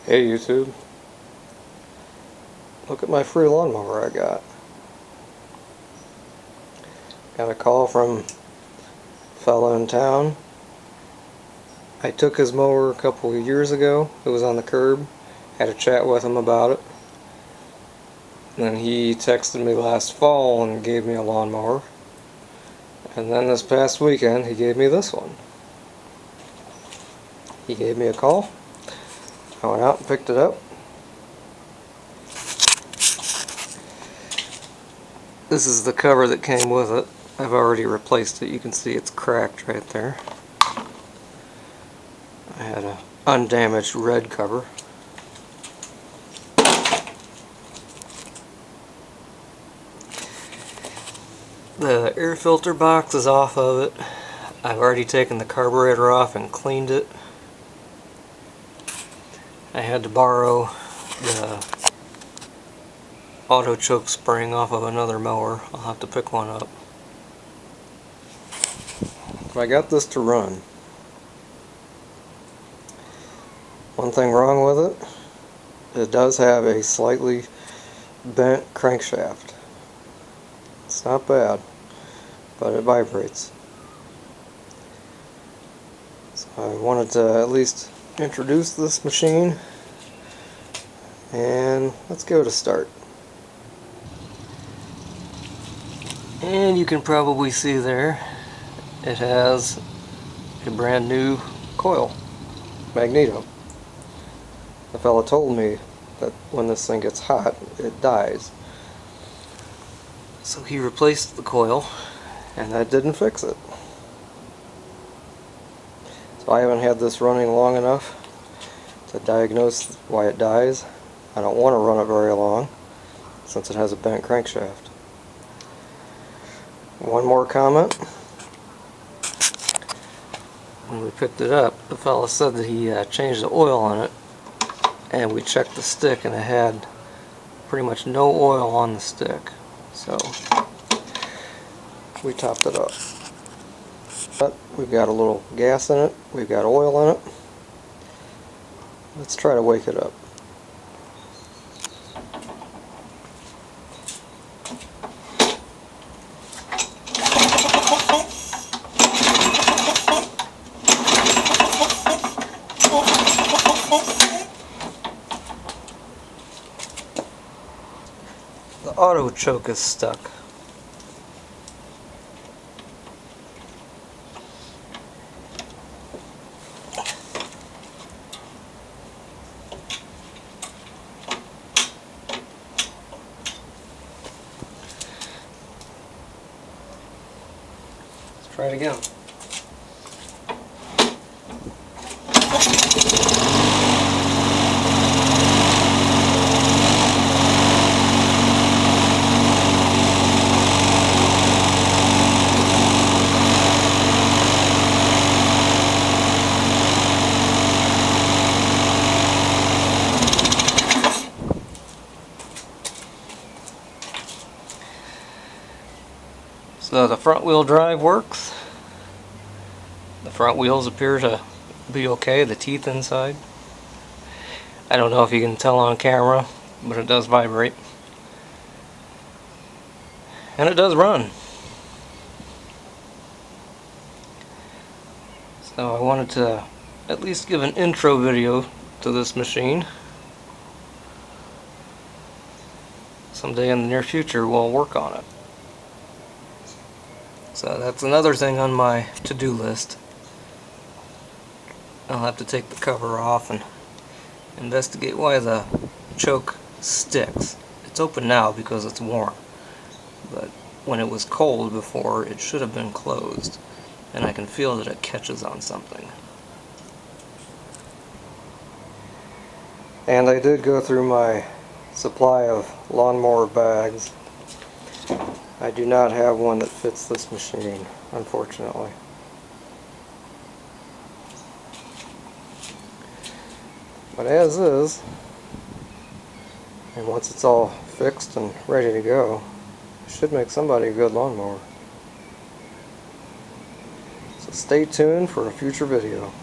Hey YouTube, look at my free lawnmower I got. Got a call from a fellow in town. I took his mower a couple of years ago. It was on the curb. Had a chat with him about it. And then he texted me last fall and gave me a lawnmower. And then this past weekend he gave me this one. He gave me a call. I went out and picked it up. This is the cover that came with it. I've already replaced it. You can see it's cracked right there. I had an undamaged red cover. The air filter box is off of it. I've already taken the carburetor off and cleaned it. I had to borrow the auto choke spring off of another mower. I'll have to pick one up. I got this to run. One thing wrong with it does have a slightly bent crankshaft. It's not bad, but it vibrates. So I wanted to at least introduce this machine, and let's give it a start. And you can probably see there it has a brand new coil magneto. The fella told me that when this thing gets hot it dies, so he replaced the coil, and that didn't fix it. So I haven't had this running long enough to diagnose why it dies. I don't want to run it very long since it has a bent crankshaft. One more comment. When we picked it up, the fellow said that he changed the oil on it, and we checked the stick and it had pretty much no oil on the stick. So we topped it up. But we've got a little gas in it, we've got oil in it. Let's try to wake it up. The auto choke is stuck. Let's try it again. So the front wheel drive works. The front wheels appear to be okay, the teeth inside. I don't know if you can tell on camera, but it does vibrate. And it does run. So I wanted to at least give an intro video to this machine. Someday in the near future we'll work on it. So that's another thing on my to-do list. I'll have to take the cover off and investigate why the choke sticks. It's open now because it's warm, but when it was cold before it should have been closed, and I can feel that it catches on something. And I did go through my supply of lawnmower bags. I do not have one that fits this machine, unfortunately. But as is, and once it's all fixed and ready to go, it should make somebody a good lawnmower. So stay tuned for a future video.